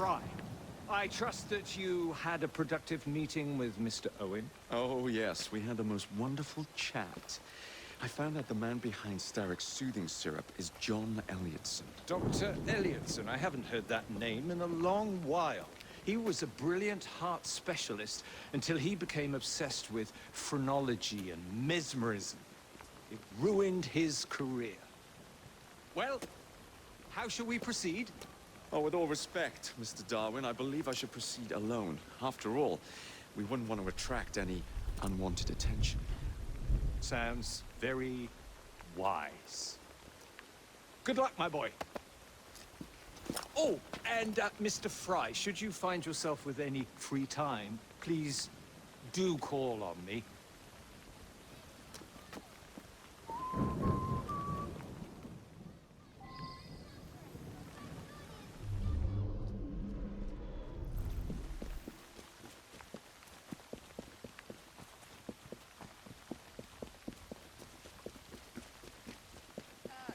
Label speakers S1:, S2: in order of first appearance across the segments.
S1: Frye. I trust that you had a productive meeting with Mr. Owen?
S2: Oh, yes. We had the most wonderful chat. I found out the man behind Starrick's soothing syrup is John Elliotson.
S1: Dr. Elliotson. I haven't heard that name in a long while. He was a brilliant heart specialist until he became obsessed with phrenology and mesmerism. It ruined his career. Well, how shall we proceed?
S2: Oh, with all respect, Mr. Darwin, I believe I should proceed alone. After all, we wouldn't want to attract any unwanted attention.
S1: Sounds very wise. Good luck, my boy. Oh, and Mr. Frye, should you find yourself with any free time, please do call on me.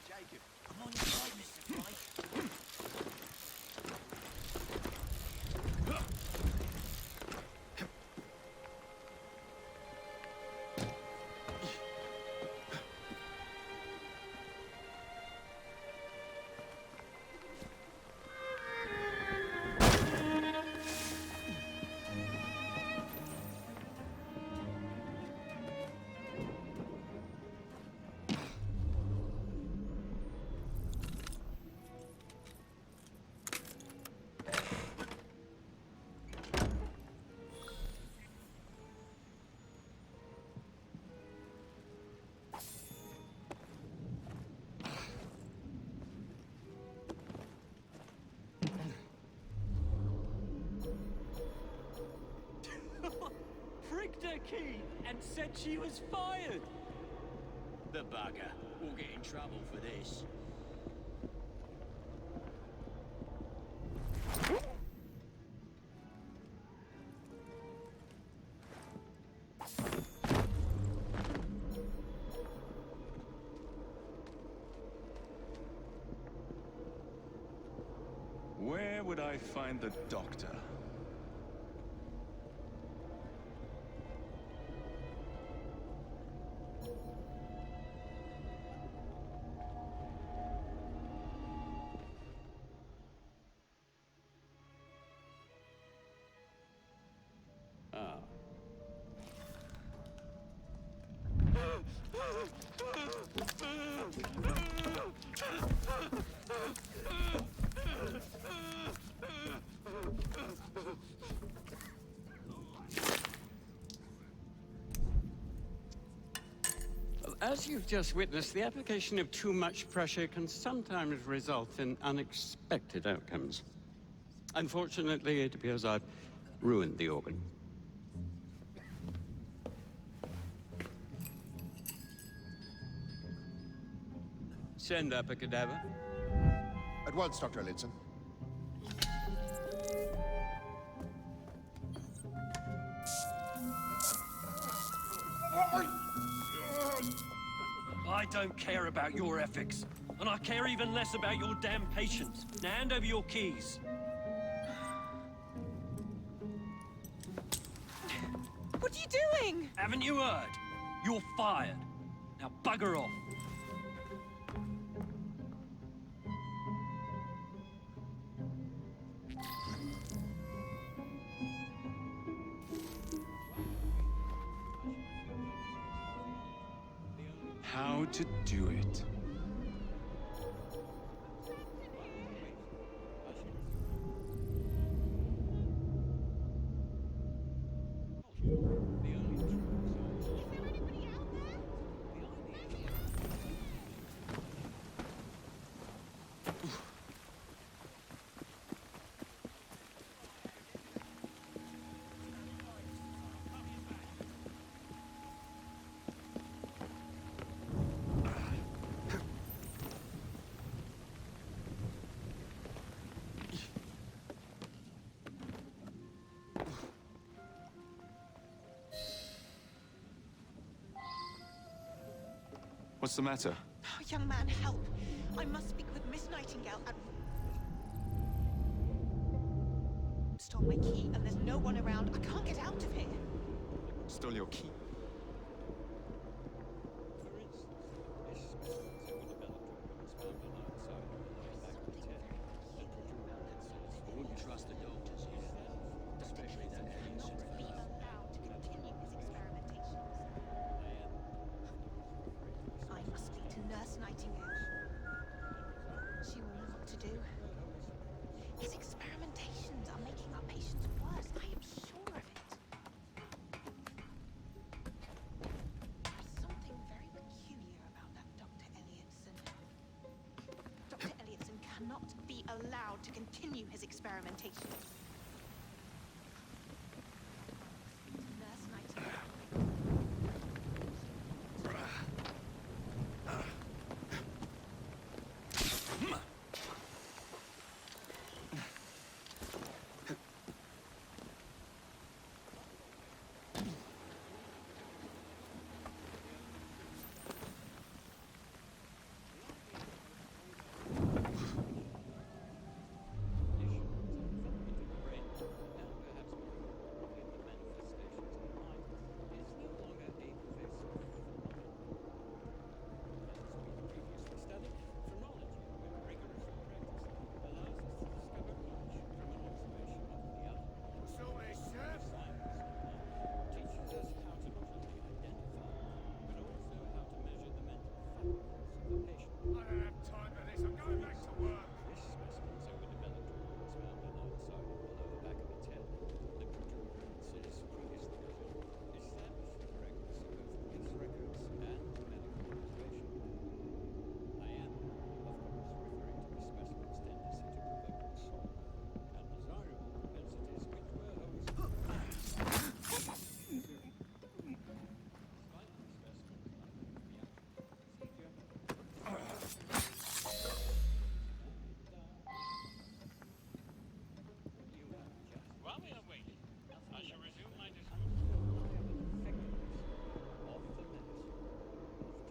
S3: Jacob, I'm on your side, Mr. Frye.
S4: Pricked her key and said she was fired.
S3: The bugger. We'll get in trouble for this.
S5: Where would I find the doctor?
S3: Ah.
S4: As you've just witnessed, the application of too much pressure can sometimes result in unexpected outcomes. Unfortunately, it appears I've ruined the organ. Send up a cadaver.
S6: At once, Dr. Elliotson.
S4: I don't care about your ethics, and I care even less about your damn patience. Now hand over your keys.
S7: What are you doing?
S4: Haven't you heard? You're fired. Now bugger off.
S5: How to do it. What's the matter?
S7: Oh, young man, help. I must speak with Miss Nightingale at... stole my key and there's no one around. I can't get out of here.
S2: Stole your key?
S4: For instance, this specimen so developed was found on outside of the back of the tent and produced.
S3: I wouldn't trust the doctors here, especially that innocent
S7: Be
S3: fellow.
S7: allowed to continue his experimentations. I must speak to Nurse Nightingale. She will know what to do. His experimentations are making our patients worse. I am sure of it. There's something very peculiar about that Dr. Elliotson. Dr. Elliotson cannot be allowed to continue his experimentations. Nurse Nightingale.
S4: While we are waiting, I shall resume my undeniable effectiveness of the medicine of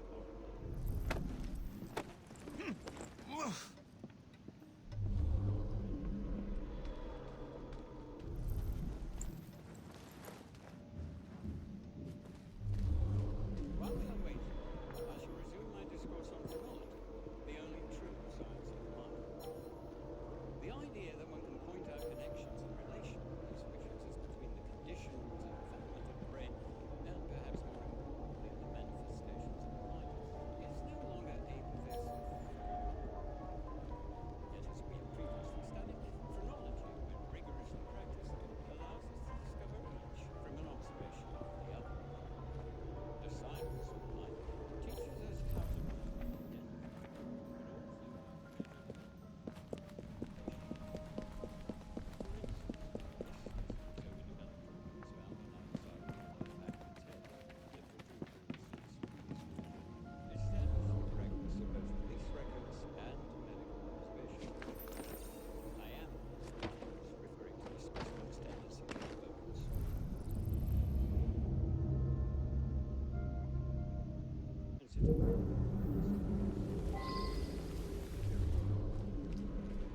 S4: tomorrow. While we are waiting, I shall resume my discourse on phrenology, the only true science of the mind. The idea that one can point out connections and relations which exist between the conditions and development of the brain, and perhaps more importantly, the manifestations of the mind, is no longer a pervasive Yet, as we have previously studied, phrenology, when rigorously practiced, allows us to discover each from an observation of the other. The science of mind teaches us how to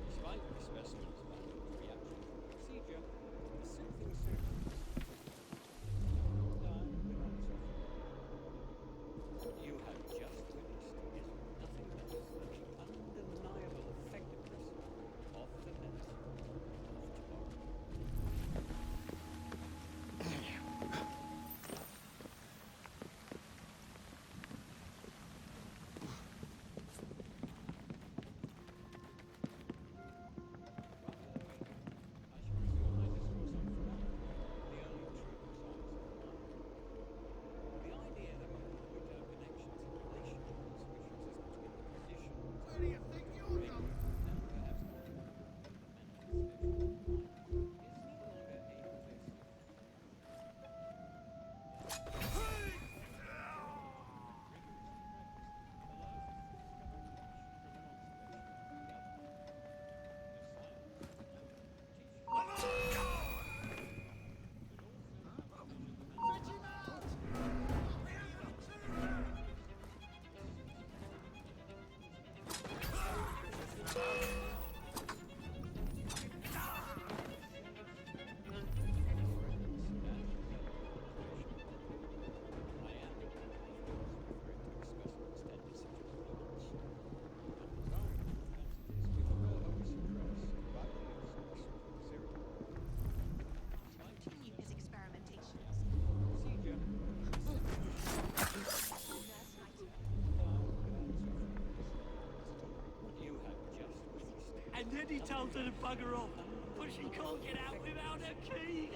S4: Despite the specimen's violent reaction to the procedure, the soothing surgeons die without suffering. What you have just witnessed is nothing less than the undeniable effectiveness of the medicine of tomorrow.
S3: Then he told her to bugger off, but she can't get out without her key.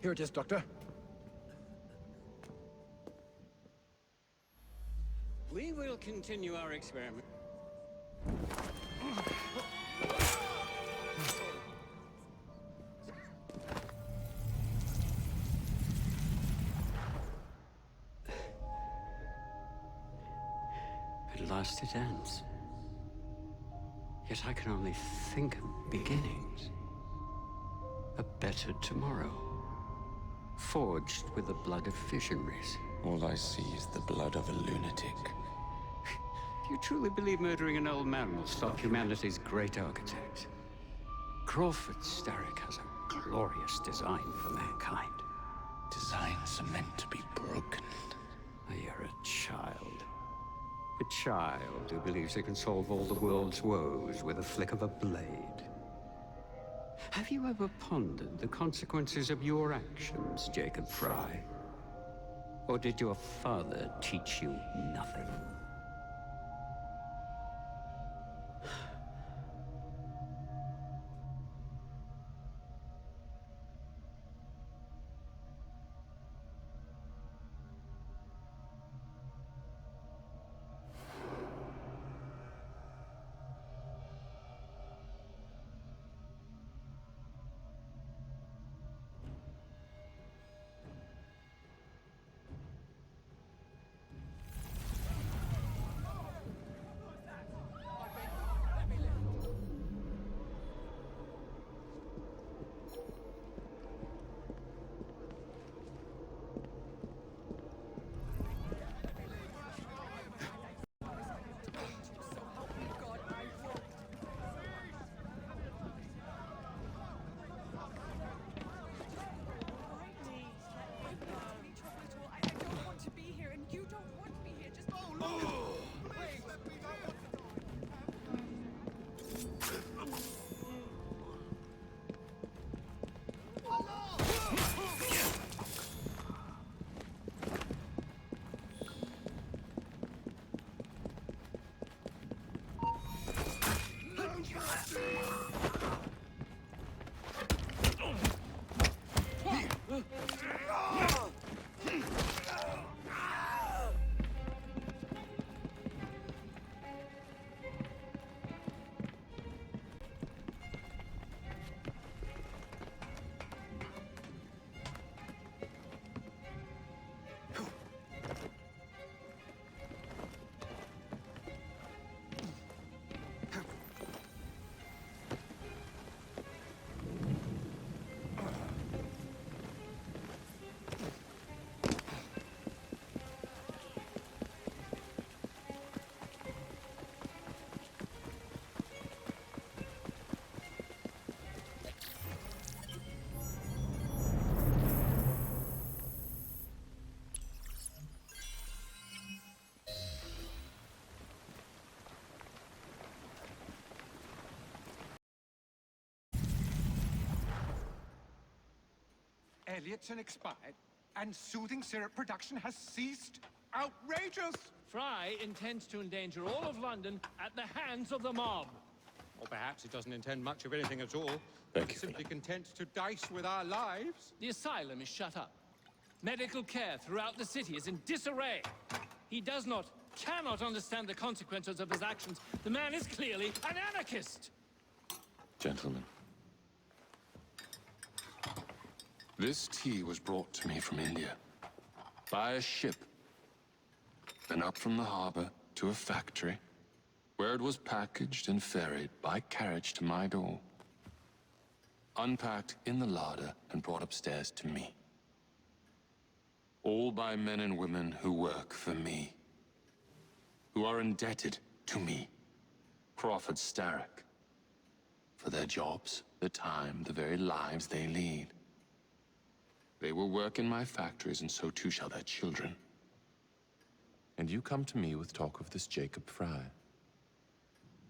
S1: Here it is, Doctor.
S4: We will continue our experiment. At last it ends. Yet I can only think of beginnings. A better tomorrow. Forged with the blood of visionaries.
S2: All I see is the blood of a lunatic.
S4: Do you truly believe murdering an old man will stop humanity's great architect? Crawford's staricasm. glorious design for mankind.
S8: Designs are meant to be broken.
S4: You're a child. A child who believes he can solve all the world's woes with a flick of a blade. Have you ever pondered the consequences of your actions, Jacob Frye? Or did your father teach you nothing?
S9: Elliotson expired, and soothing syrup production has ceased? Outrageous!
S3: Frye intends to endanger all of London at the hands of the mob.
S10: Or perhaps he doesn't intend much of anything at all.
S2: Thank
S10: He's
S2: you.
S10: simply content to dice with our lives.
S3: The asylum is shut up. Medical care throughout the city is in disarray. He cannot understand the consequences of his actions. The man is clearly an anarchist!
S8: Gentlemen. This tea was brought to me from India. By a ship. Then up from the harbor to a factory, where it was packaged and ferried by carriage to my door. Unpacked in the larder and brought upstairs to me. All by men and women who work for me. Who are indebted to me, Crawford Starrick, for their jobs, the time, the very lives they lead. They will work in my factories, and so too shall their children.
S11: And you come to me with talk of this Jacob Frye.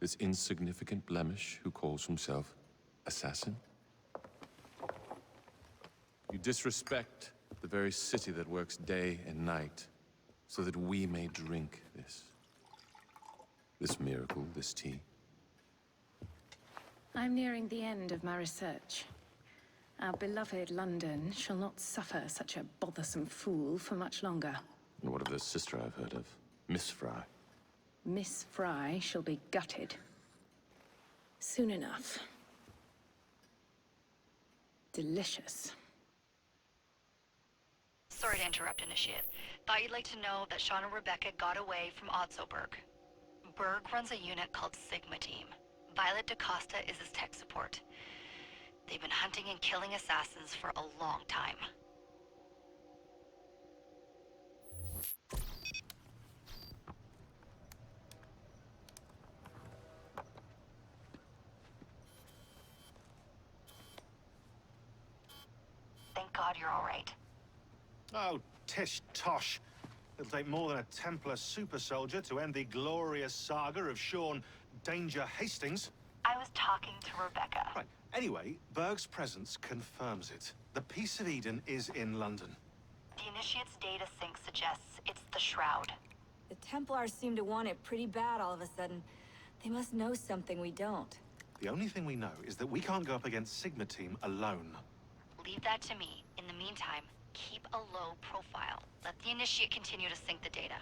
S11: This insignificant blemish who calls himself assassin? You disrespect the very city that works day and night so that we may drink this miracle, this tea.
S12: I'm nearing the end of my research. Our beloved London shall not suffer such a bothersome fool for much longer.
S11: And what of the sister I've heard of, Miss Frye?
S12: Miss Frye shall be gutted. Soon enough. Delicious.
S13: Sorry to interrupt, Initiate. Thought you'd like to know that Sean and Rebecca got away from Otzoberg. Berg runs a unit called Sigma Team. Violet DaCosta is his tech support. They've been hunting and killing assassins for a long time. God you're all right.
S14: Oh, tish tosh. It'll take more than a Templar super soldier to end the glorious saga of Sean Danger Hastings.
S13: I was talking to Rebecca.
S14: Right. Anyway, Berg's presence confirms it. The Piece of Eden is in London.
S13: The Initiate's data sync suggests it's the Shroud.
S15: The Templars seem to want it pretty bad all of a sudden. They must know something we don't.
S14: The only thing we know is that we can't go up against Sigma Team alone.
S13: Leave that to me. In the meantime, keep a low profile. Let the Initiate continue to sync the data.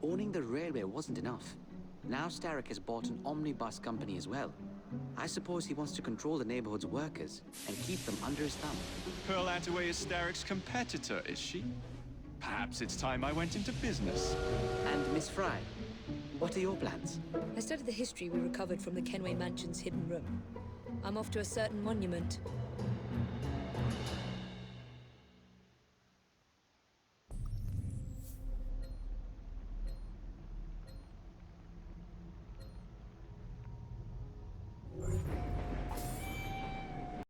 S16: Owning the railway wasn't enough. Now Starrick has bought an omnibus company as well. I suppose he wants to control the neighborhood's workers and keep them under his thumb.
S2: Pearl Attaway is Starrick's competitor, is she? Perhaps it's time I went into business.
S16: And Miss Frye, what are your plans?
S15: I studied the history we recovered from the Kenway Mansion's hidden room. I'm off to a certain monument.